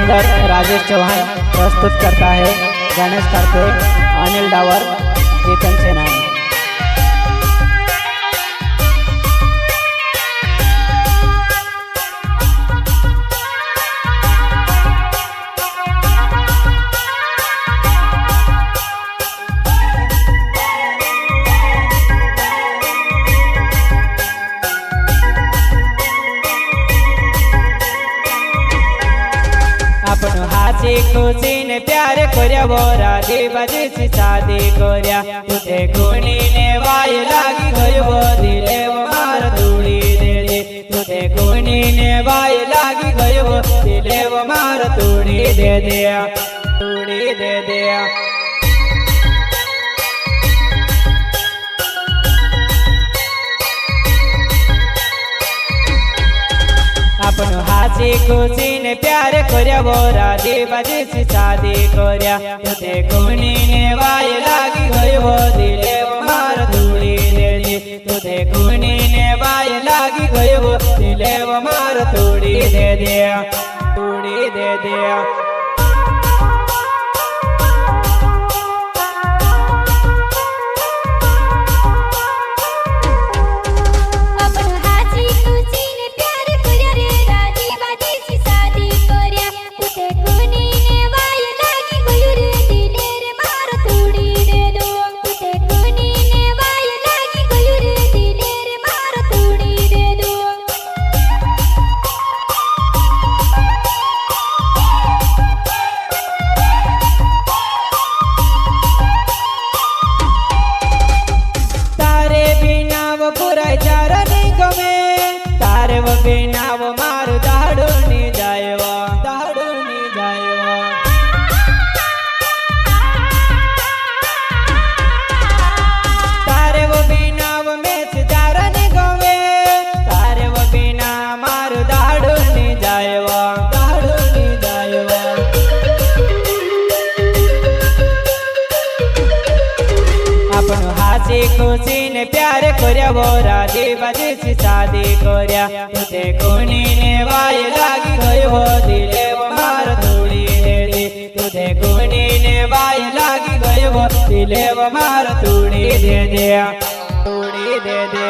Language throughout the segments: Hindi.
सिंगर राजेश चौहान प्रस्तुत करता है गणेश करते अनिल डावर चेतन सेनानी। अपन हासी खुशी ने प्यार कर्या बोरा देवाजी से शादी कर्या तुझे कोणी ने वाय लागी गयो दिले मार तोड़ी दे दे तुझे कोणी ने वाय लागी गयो दिले मार तोड़ी दे दे तोड़ी दे दे। अपन हासी खुशी ने प्यार कर्या बोरा देवाजी से शादी कर्या तुझे कोणी ने वाय लागी गयो दिले मार तोड़ी दे दे तुझे कोणी ने वाय लागी गयो दिले मार तोड़ी दे दे तोड़ी दे दे। बिनाव मारू दाड़ू नी जायवा दाड़ू नी जायवा तारे वो बिनाव में सितारा नी गवे तारे वो बिना मारू दाड़ू नी जायवा दाड़ू नी जायवा। अपन हासी खुशी ने प्यार कर्या बोरा देवाजी से शादी कर्या तुझे कोणी ने वाय लागी गयो दिले मार तोड़ी दे दे तुझे कोणी ने वाय लागी गयो दिले मार तोड़ी दे दे तोड़ी दे दे।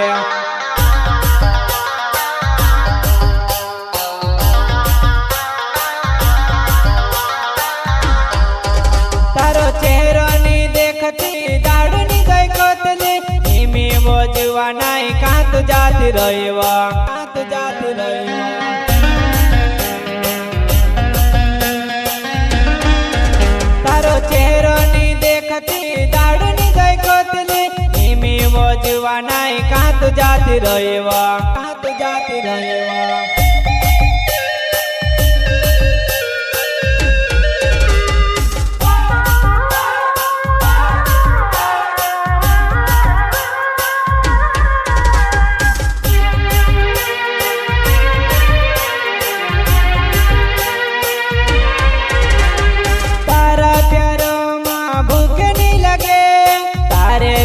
तारो चेहरो नी देखती दाड़ू नी गई कोतली हिमी बोझवा नाई कांत जाती रहीवा कांत जाती रहीवा। तारो चेहरो नी देखती दाड़ू नी गई कोतली हिमी बोझवा नाई कांत जाती रहीवा कांत जाती रहीवा।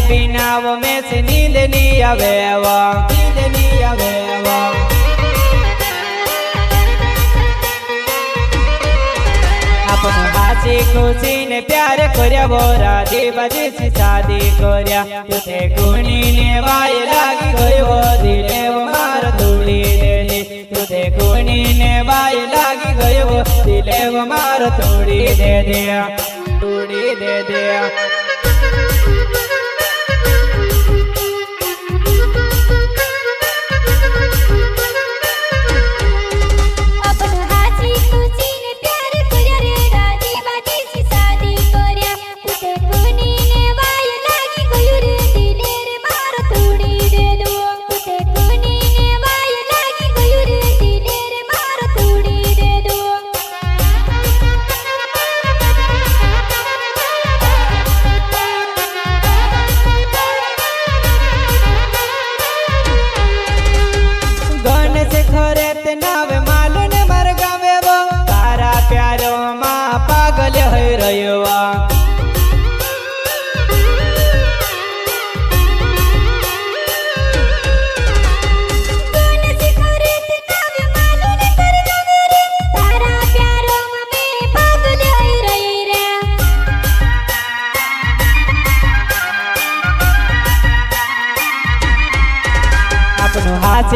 बिनाव में से नींद नहीं आवेवा नींद नहीं आवेवा। अपन हासी खुशी ने प्यार कर्या बोरा देवाजी से शादी कर्या तुझे कोणी ने वाय लागी गयो दिले मार तोड़ी दे दे तुझे कोणी ने वाय लागी गयो दिले मार तोड़ी दे दे तोड़ी दे दे।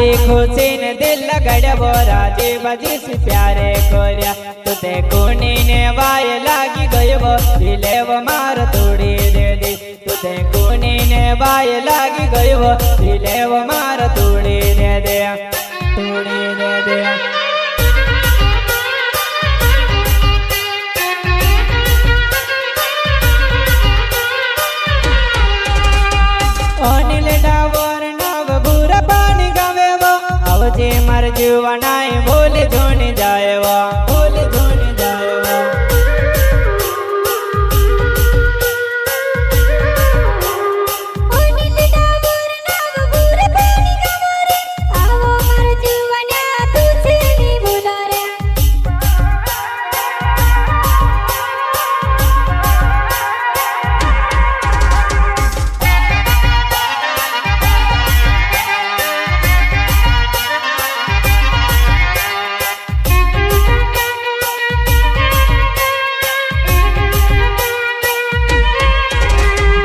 हासी खुशी ने दिल लगाड्या राजे बाजीशी प्यारे कर्या तुते कोणी ने वाय लागी गयो दिलेव मार तोडी दे दे तुते कोणी ने वाय लागी गयो दिलेव मार तोडी दे दे तोडी दे दे अनिल डावर नाव बुरा पानी गावे वो आवजे मार जीवनाय बोले धोनी जाए वो बोले धोनी जाए वो अनिल डावर नाव बुरा पानी गावे रे आवो मार जीवन्या तुझे नी भुला रे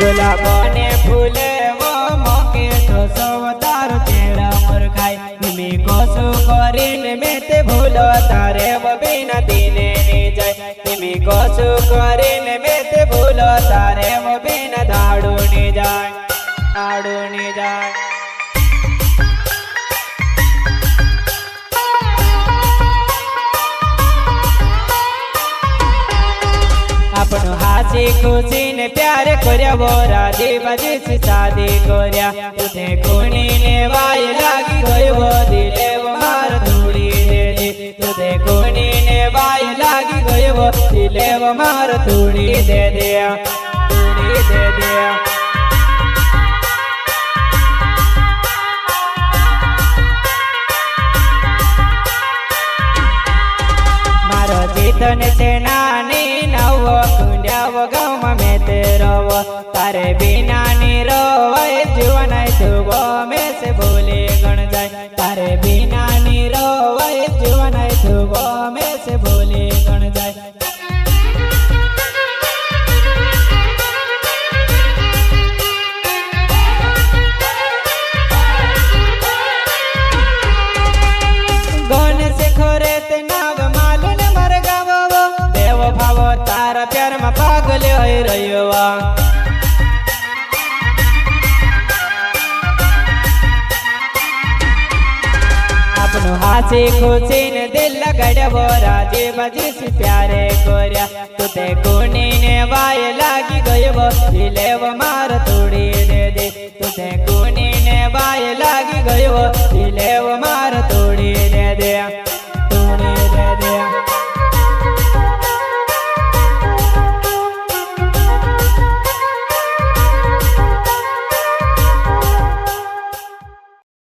गुलाबोने फूले वो मोके तो सवतार तेरा मुरखाई निमी कोसु करीने मेते भूलो तारे वो बिना दिने नी जाय निमी कोसु करीने मेते भूलो तारे वो बिना दाड़ू नी जाय दाड़ू नी जाय अपन हासी खुशी ने प्यार कर्या वो राजी बाजीशी शादी कर्या तुते कोणी ने वाय लागी गयो दिलेव मार तोडी दे दे तुते कोणी ने वाय लागी गयो दिलेव मार तोडी दे दे तोडी दे दे चेतन से नानी नव कुंड्याव गाँव में तेरव तारे बिना नी रोवाय जीवन तुव में से भूले गण जाय तारे बिना नी रोवाय जीवन तुव में से भूले गण जाय गण से खोरे ते नाव मालून तारा प्यार में पागल हो रही अपनो हासी खुशी ने दिल लगाड्या राजे बाजीशी प्यारे कर्या तुते कोणी ने वाय लागी गयो दिलेव मार तोडी दे दे तुते कोणी ने वाय लागी गयो दिलेव मार